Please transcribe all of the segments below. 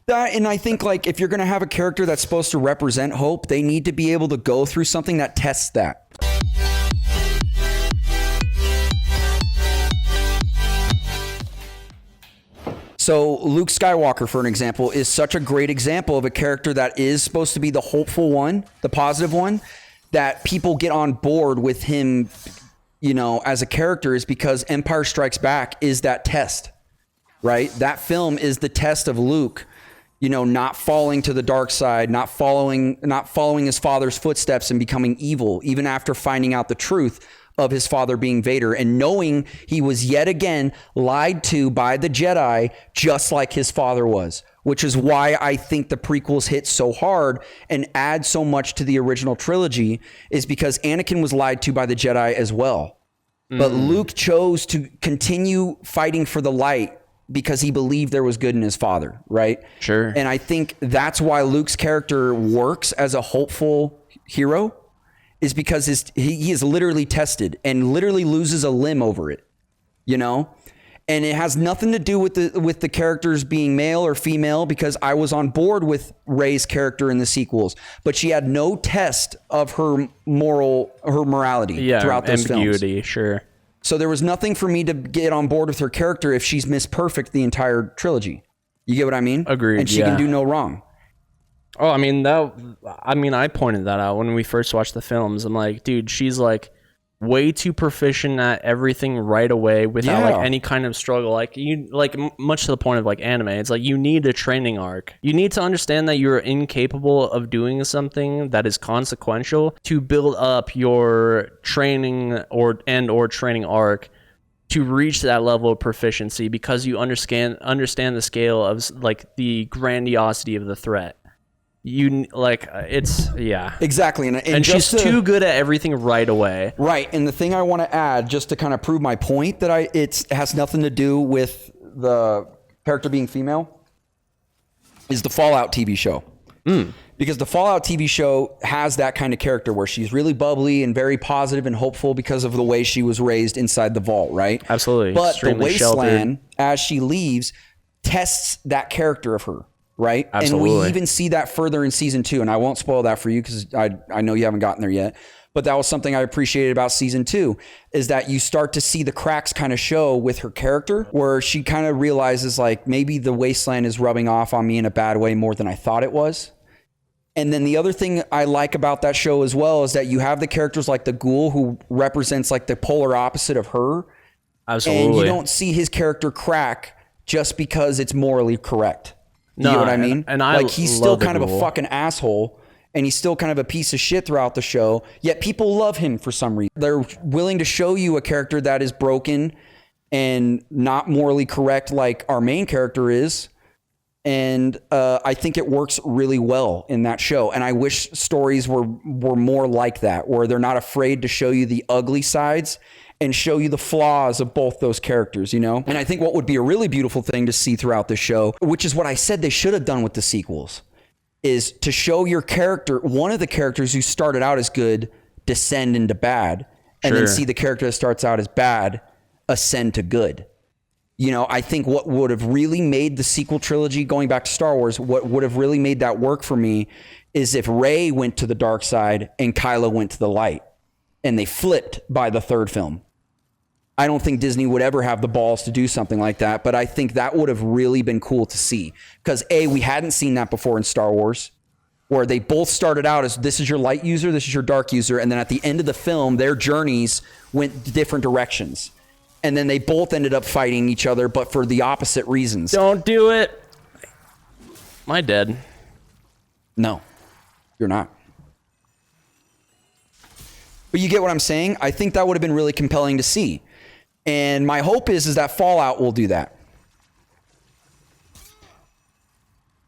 That, and I think like if you're going to have a character that's supposed to represent hope, they need to be able to go through something that tests that. So Luke Skywalker, for an example, is such a great example of a character that is supposed to be the hopeful one, the positive one, that people get on board with him, you know, as a character, is because Empire Strikes Back is that test, right? That film is the test of Luke, you know, not falling to the dark side, not following his father's footsteps and becoming evil, even after finding out the truth of his father being Vader, and knowing he was yet again lied to by the Jedi, just like his father was, which is why I think the prequels hit so hard and add so much to the original trilogy, is because Anakin was lied to by the Jedi as well. But Luke chose to continue fighting for the light because he believed there was good in his father, right? Sure. And I think that's why Luke's character works as a hopeful hero, is because he is literally tested and literally loses a limb over it, you know? And it has nothing to do with the characters being male or female, because I was on board with Rey's character in the sequels, but she had no test of her morality throughout those ambiguity, films. Sure. So there was nothing for me to get on board with her character if she's Miss Perfect the entire trilogy. You get what I mean? Agreed. And she can do no wrong. Oh, I mean, I pointed that out when we first watched the films. I'm like, dude, she's like way too proficient at everything right away without like any kind of struggle. Like much to the point of like anime, it's like you need a training arc. You need to understand that you're incapable of doing something that is consequential to build up your training or training arc to reach that level of proficiency, because you understand the scale of like the grandiosity of the threat. Exactly, and she's too good at everything right away. Right, and the thing I want to add, just to kind of prove my point, that it has nothing to do with the character being female, is the Fallout TV show. Because the Fallout TV show has that kind of character where she's really bubbly and very positive and hopeful because of the way she was raised inside the vault, right? Absolutely. But extremely the Wasteland, sheltered. as she leaves, tests that character of her. Right. Absolutely. And we even see that further in season 2. And I won't spoil that for you because I know you haven't gotten there yet. But that was something I appreciated about season 2, is that you start to see the cracks kind of show with her character, where she kind of realizes like maybe the Wasteland is rubbing off on me in a bad way more than I thought it was. And then the other thing I like about that show as well is that you have the characters like the Ghoul, who represents like the polar opposite of her. Absolutely. And you don't see his character crack just because it's morally correct. You know what I mean? And I like, he's still kind of Ghoul. a fucking asshole, and he's still kind of a piece of shit throughout the show, yet people love him for some reason. They're willing to show you a character that is broken and not morally correct like our main character is. And I think it works really well in that show. And I wish stories were more like that, where they're not afraid to show you the ugly sides and show you the flaws of both those characters, you know? And I think what would be a really beautiful thing to see throughout the show, which is what I said they should have done with the sequels, is to show your character, one of the characters who started out as good, descend into bad, and then see the character that starts out as bad ascend to good. You know, I think what would have really made the sequel trilogy, going back to Star Wars, what would have really made that work for me is if Rey went to the dark side and Kylo went to the light, and they flipped by the third film. I don't think Disney would ever have the balls to do something like that, but I think that would have really been cool to see. Because we hadn't seen that before in Star Wars, where they both started out as, this is your light user, this is your dark user, and then at the end of the film, their journeys went different directions. And then they both ended up fighting each other, but for the opposite reasons. Don't do it. Am I dead? No, you're not. But you get what I'm saying? I think that would have been really compelling to see. And my hope is that Fallout will do that.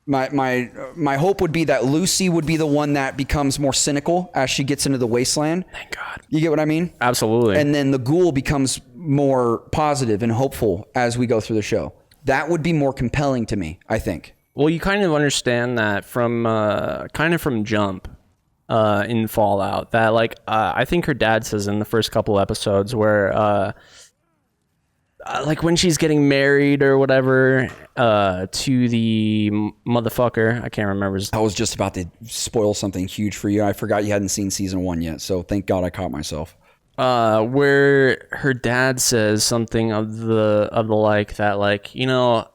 My hope would be that Lucy would be the one that becomes more cynical as she gets into the Wasteland. Thank God. You get what I mean? Absolutely. And then the Ghoul becomes more positive and hopeful as we go through the show. That would be more compelling to me, I think. Well, you kind of understand that from Jump in Fallout, that like I think her dad says in the first couple episodes where like when she's getting married or whatever to the motherfucker. I can't remember his. I was just about to spoil something huge for you. I forgot you hadn't seen season 1 yet, so thank God I caught myself. Where her dad says something of the like that, like, you know,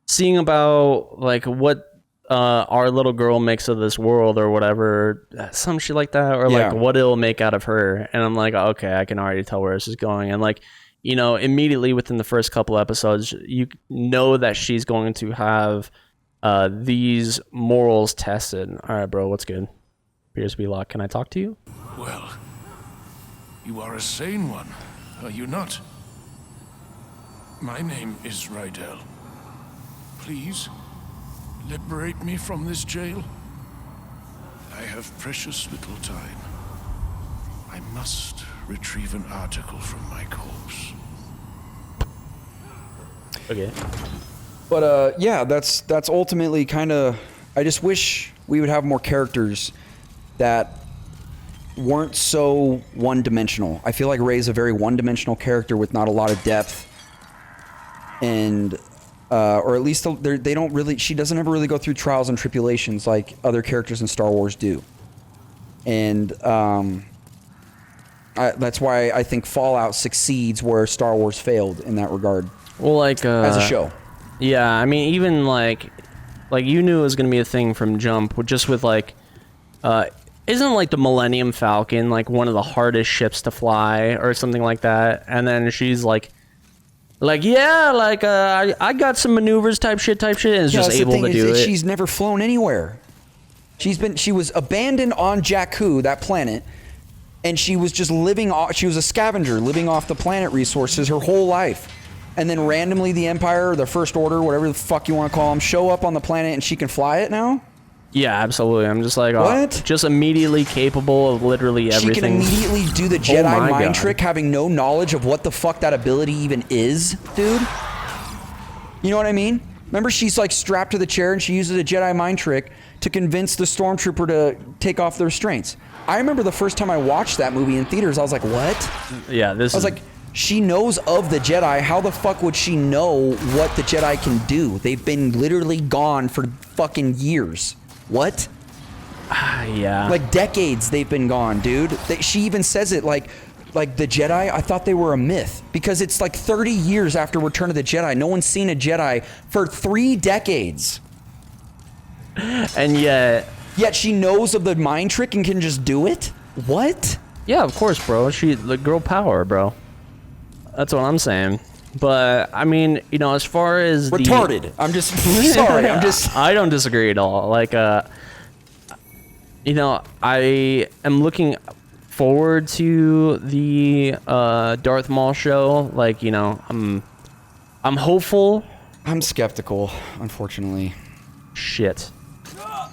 seeing about like what our little girl makes of this world or whatever, some shit like that, or like what it'll make out of her. And I'm like, okay, I can already tell where this is going. And like, you know, immediately within the first couple episodes, you know that she's going to have these morals tested. All right, bro, what's good? Appears to be locked. Can I talk to you? Well, you are a sane one, are you not? My name is Rydell. Please, liberate me from this jail. I have precious little time. I must retrieve an article from my corpse. Okay. But yeah, that's ultimately kind of. I just wish we would have more characters that weren't so one-dimensional. I feel like Rey's a very one-dimensional character with not a lot of depth, and or at least they don't really. She doesn't ever really go through trials and tribulations like other characters in Star Wars do, and that's why I think Fallout succeeds where Star Wars failed in that regard. Well, like as a show. Yeah, I mean, even like you knew it was gonna be a thing from jump, just with like, isn't like the Millennium Falcon like one of the hardest ships to fly or something like that? And then she's like yeah, like I got some maneuvers type shit, and is just able to do it. She's never flown anywhere. She was abandoned on Jakku, that planet, and she was just living off. She was a scavenger living off the planet resources her whole life. And then randomly the Empire, or the First Order, whatever the fuck you want to call them, show up on the planet and she can fly it now? Yeah, absolutely. I'm just like, what? Just immediately capable of literally everything. She can immediately do the Jedi mind trick, having no knowledge of what the fuck that ability even is, dude. You know what I mean? Remember, she's like strapped to the chair and she uses a Jedi mind trick to convince the stormtrooper to take off the restraints. I remember the first time I watched that movie in theaters, I was like, what? Yeah, I was like, she knows of the Jedi. How the fuck would she know what the Jedi can do? They've been literally gone for fucking years. What? Yeah. Like decades they've been gone, dude. She even says it like the Jedi, I thought they were a myth. Because it's like 30 years after Return of the Jedi. No one's seen a Jedi for 3 decades. And yet she knows of the mind trick and can just do it? What? Yeah, of course, bro. The girl power, bro. That's what I'm saying. But I mean, you know, as far as retarded. I'm just sorry. I don't disagree at all. Like, you know, I am looking forward to the Darth Maul show. Like, you know, I'm hopeful. I'm skeptical, unfortunately. Shit.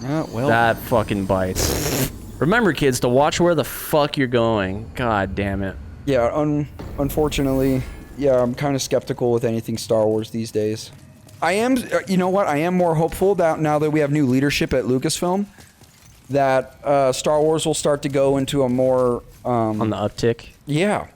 Well, that fucking bites. Remember, kids, to watch where the fuck you're going. God damn it. Yeah, unfortunately, yeah, I'm kind of skeptical with anything Star Wars these days. I am, you know what? I am more hopeful that now that we have new leadership at Lucasfilm, that Star Wars will start to go into a more on the uptick. Yeah.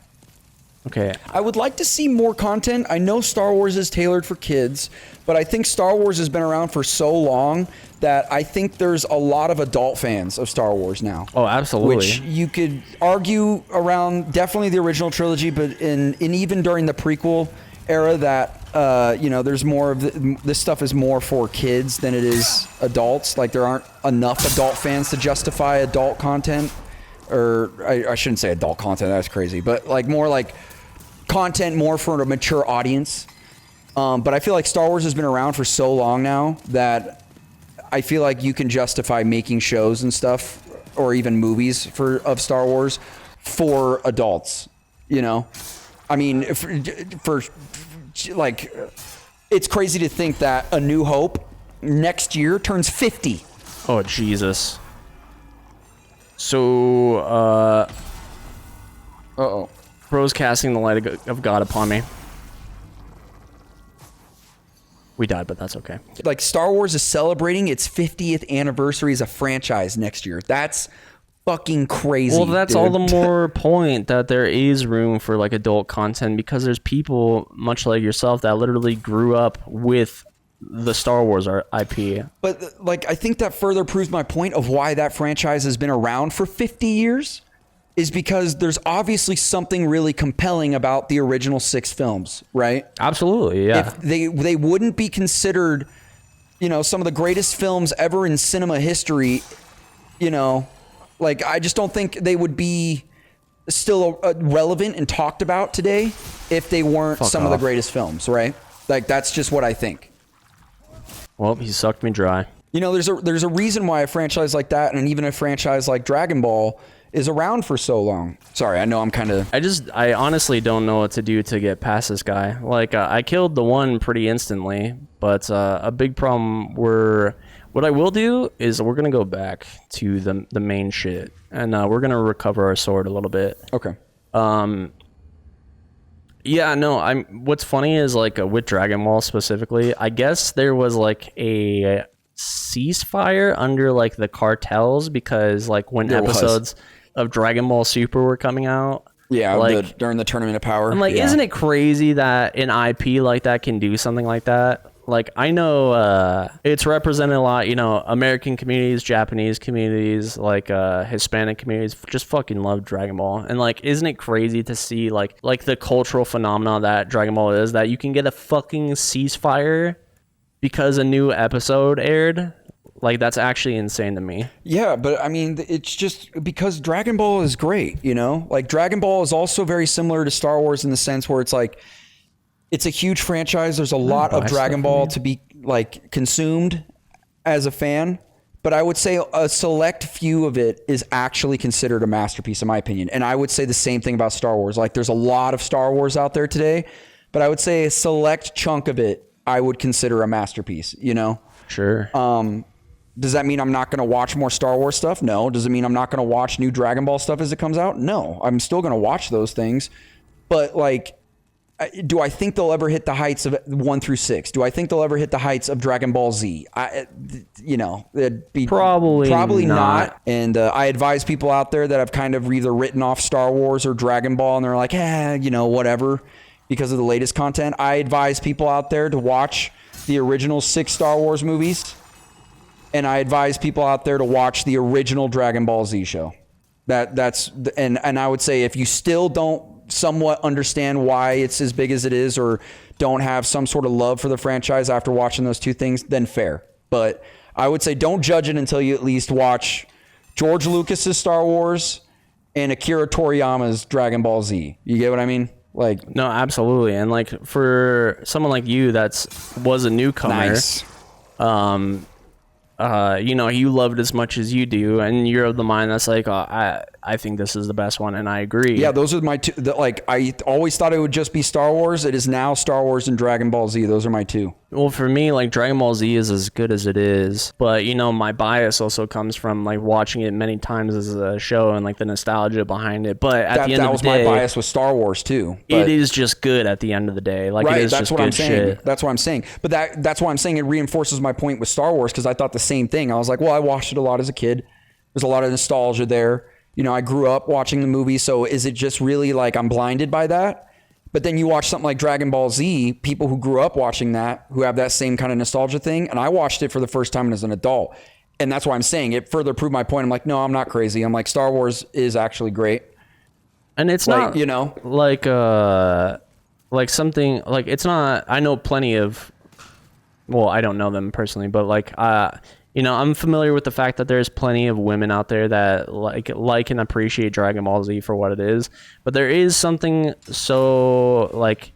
Okay. I would like to see more content. I know Star Wars is tailored for kids, but I think Star Wars has been around for so long that I think there's a lot of adult fans of Star Wars now. Oh, absolutely. Which you could argue around definitely the original trilogy, but in even during the prequel era that, you know, there's more of this stuff is more for kids than it is adults. Like there aren't enough adult fans to justify adult content. Or I shouldn't say adult content, that's crazy, but like more like content more for a mature audience. But I feel like Star Wars has been around for so long now that I feel like you can justify making shows and stuff or even movies of Star Wars for adults, you know? I mean, for like, it's crazy to think that A New Hope next year turns 50. Oh, Jesus. So, uh-oh. Bro's casting the light of God upon me. We died, but that's okay. Like Star Wars is celebrating its 50th anniversary as a franchise next year. That's fucking crazy. Well, that's dude. all the more point that there is room for like adult content, because there's people much like yourself that literally grew up with the Star Wars IP. But like, I think that further proves my point of why that franchise has been around for 50 years is because there's obviously something really compelling about the original 6 films, right? Absolutely, yeah. If they wouldn't be considered, you know, some of the greatest films ever in cinema history, you know, like I just don't think they would be still relevant and talked about today if they weren't some of the greatest films, right? Like that's just what I think. Well, he sucked me dry. You know, there's a reason why a franchise like that and even a franchise like Dragon Ball is around for so long. Sorry, I know I'm kind of... I honestly don't know what to do to get past this guy. Like, I killed the one pretty instantly, but a big problem what I will do is we're going to go back to the main shit, and we're going to recover our sword a little bit. Okay. Yeah, no, what's funny is, like, with Dragon Ball specifically, I guess there was, like, a ceasefire under, like, the cartels, because, like, when episodes of Dragon Ball Super were coming out. Yeah, like, during the Tournament of Power. I'm like, isn't it crazy that an IP like that can do something like that? Like, I know it's represented a lot, you know, American communities, Japanese communities, like Hispanic communities just fucking love Dragon Ball. And like, isn't it crazy to see like the cultural phenomena that Dragon Ball is, that you can get a fucking ceasefire because a new episode aired? Like, that's actually insane to me. Yeah, but I mean, it's just because Dragon Ball is great, you know? Like, Dragon Ball is also very similar to Star Wars in the sense where it's like, it's a huge franchise. There's a lot of Dragon Ball to be, like, consumed as a fan. But I would say a select few of it is actually considered a masterpiece, in my opinion. And I would say the same thing about Star Wars. Like, there's a lot of Star Wars out there today, but I would say a select chunk of it I would consider a masterpiece, you know? Sure. Does that mean I'm not going to watch more Star Wars stuff? No. Does it mean I'm not going to watch new Dragon Ball stuff as it comes out? No. I'm still going to watch those things. But like, do I think they'll ever hit the heights of 1 through 6? Do I think they'll ever hit the heights of Dragon Ball Z? You know, it'd be probably not. And I advise people out there that have kind of either written off Star Wars or Dragon Ball and they're like, you know, whatever, because of the latest content. I advise people out there to watch the original 6 Star Wars movies. And I advise people out there to watch the original Dragon Ball Z show. And I would say if you still don't somewhat understand why it's as big as it is, or don't have some sort of love for the franchise after watching those 2 things, then fair. But I would say don't judge it until you at least watch George Lucas's Star Wars and Akira Toriyama's Dragon Ball Z. You get what I mean? Like, no, absolutely. And like, for someone like you was a newcomer, nice. You know, you love it as much as you do, and you're of the mind that's like, I think this is the best one, and I agree. Yeah, those are my 2. Like, I always thought it would just be Star Wars. It is now Star Wars and Dragon Ball Z. Those are my 2. Well, for me, like, Dragon Ball Z is as good as it is, but, you know, my bias also comes from, like, watching it many times as a show and, like, the nostalgia behind it. But at the end of the day, that was my bias with Star Wars, too. It is just good at the end of the day. Like, right, it is that's just what good I'm saying. shit. That's what I'm saying. But that's why I'm saying it reinforces my point with Star Wars, because I thought the same thing. I was like, well, I watched it a lot as a kid. There's a lot of nostalgia there. You know, I grew up watching the movie, so is it just really like I'm blinded by that? But then you watch something like Dragon Ball Z, people who grew up watching that, who have that same kind of nostalgia thing, and I watched it for the first time as an adult. And that's why I'm saying it further proved my point. I'm like, no, I'm not crazy. I'm like, Star Wars is actually great. And it's like, not, you know, like something, like, it's not, I know plenty of, well, I don't know them personally, but like, you know, I'm familiar with the fact that there's plenty of women out there that like and appreciate Dragon Ball Z for what it is. But there is something so, like,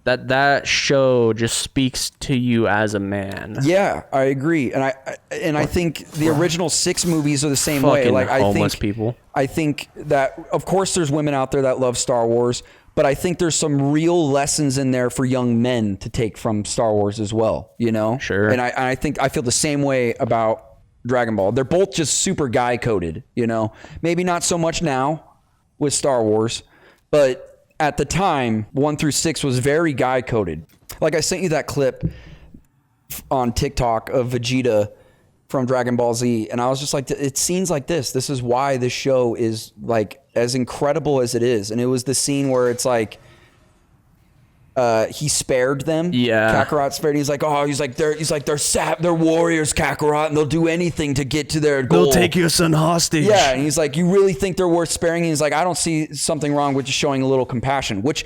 that show just speaks to you as a man. Yeah, I agree. And I think the original 6 movies are the same way. Like, homeless people. I think that, of course, there's women out there that love Star Wars, but I think there's some real lessons in there for young men to take from Star Wars as well, you know? Sure. And I think I feel the same way about Dragon Ball. They're both just super guy coded, you know? Maybe not so much now with Star Wars, but at the time, 1 through 6 was very guy coded. Like, I sent you that clip on TikTok of Vegeta from Dragon Ball Z, and I was just like, it scenes like this is why this show is like as incredible as it is. And it was the scene where it's like he spared them. Yeah, Kakarot spared. He's like they're warriors, Kakarot, and they'll do anything to get to their goal. They'll take your son hostage. Yeah, and he's like, you really think they're worth sparing? And he's like, I don't see something wrong with just showing a little compassion. Which,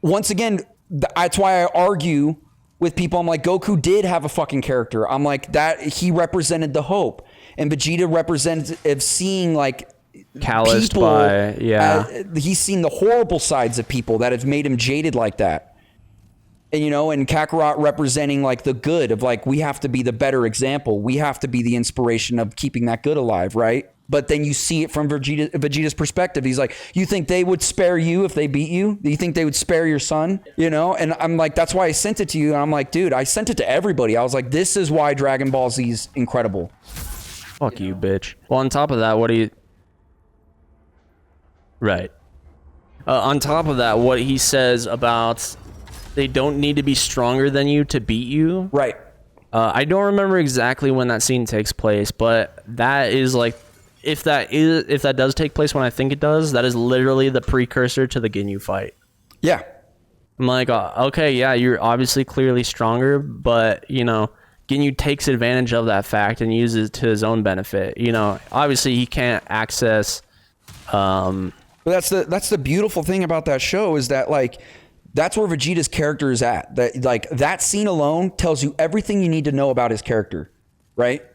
once again, that's why I argue with people. I'm like, Goku did have a fucking character. I'm like, that he represented the hope, and Vegeta represents of seeing like calloused people, by he's seen the horrible sides of people that have made him jaded like that. And and Kakarot representing like the good of like, we have to be the better example. We have to be the inspiration of keeping that good alive, right? But then you see it from Vegeta's perspective. He's like, you think they would spare you if they beat you? Do you think they would spare your son? And I'm like, that's why I sent it to you. And I'm like, dude, I sent it to everybody. I was like, this is why Dragon Ball Z is incredible. Fuck you, bitch. Well, on top of that, right. On top of that, what he says about they don't need to be stronger than you to beat you. Right. I don't remember exactly when that scene takes place, but that is like, if that does take place when I think it does, that is literally the precursor to the Ginyu fight. Yeah. I'm like, okay, yeah, you're obviously clearly stronger, but Ginyu takes advantage of that fact and uses it to his own benefit. Obviously he can't access. But that's the beautiful thing about that show is that like, that's where Vegeta's character is at. That scene alone tells you everything you need to know about his character, right?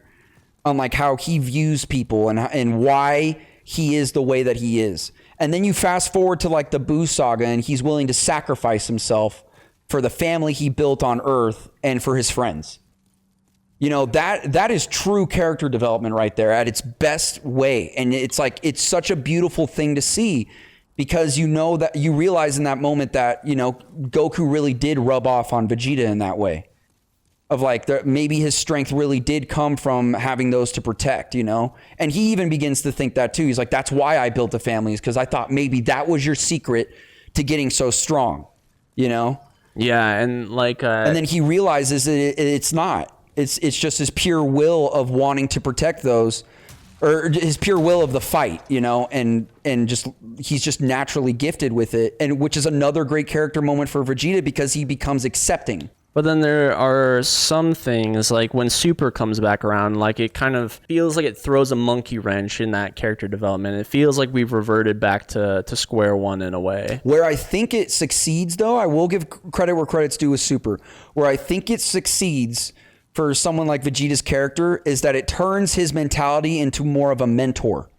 On like how he views people and why he is the way that he is. And then you fast forward to like the Buu saga, and he's willing to sacrifice himself for the family he built on Earth and for his friends. That is true character development right there at its best way. And it's like, it's such a beautiful thing to see, because that you realize in that moment that, Goku really did rub off on Vegeta in that way. Of like, maybe his strength really did come from having those to protect, And he even begins to think that too. He's like, that's why I built a family, is because I thought maybe that was your secret to getting so strong, Yeah, and like... and then he realizes that it's not. It's just his pure will of wanting to protect those, or his pure will of the fight, and just he's just naturally gifted with it, and which is another great character moment for Vegeta, because he becomes accepting. But then there are some things, like when Super comes back around, like it kind of feels like it throws a monkey wrench in that character development. It feels like we've reverted back to square one in a way. Where I think it succeeds, though, I will give credit where credit's due with Super. Where I think it succeeds for someone like Vegeta's character is that it turns his mentality into more of a mentor,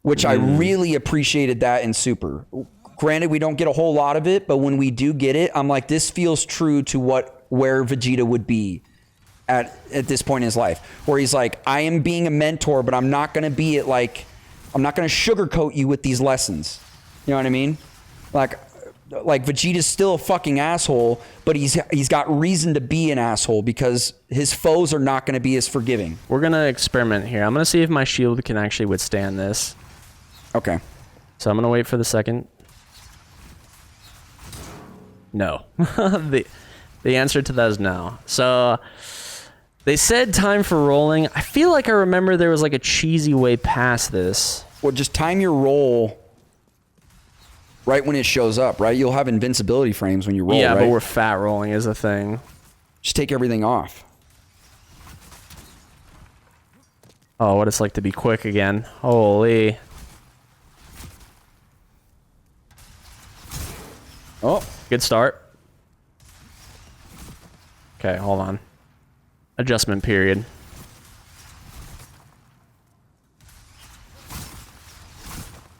which I really appreciated that in Super. Granted, we don't get a whole lot of it, but when we do get it, I'm like, this feels true to where Vegeta would be at this point in his life, where he's like, I am being a mentor, but I'm not going to be it. Like, I'm not going to sugarcoat you with these lessons. You know what I mean? Like Vegeta's still a fucking asshole, but he's got reason to be an asshole, because his foes are not going to be as forgiving. We're going to experiment here. I'm going to see if my shield can actually withstand this. Okay. So I'm going to wait for the second. No. The answer to that is no. So they said time for rolling. I feel like I remember there was like a cheesy way past this. Well, just time your roll right when it shows up, right? You'll have invincibility frames when you roll, yeah, right? But we're fat rolling is a thing. Just take everything off. Oh, what it's like to be quick again. Holy. Oh. Good start. Okay, hold on. Adjustment period.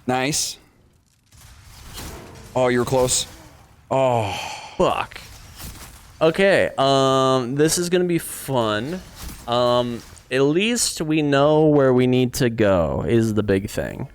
Nice. Oh, you were close. Oh. Fuck. Okay, this is gonna be fun. At least we know where we need to go is the big thing.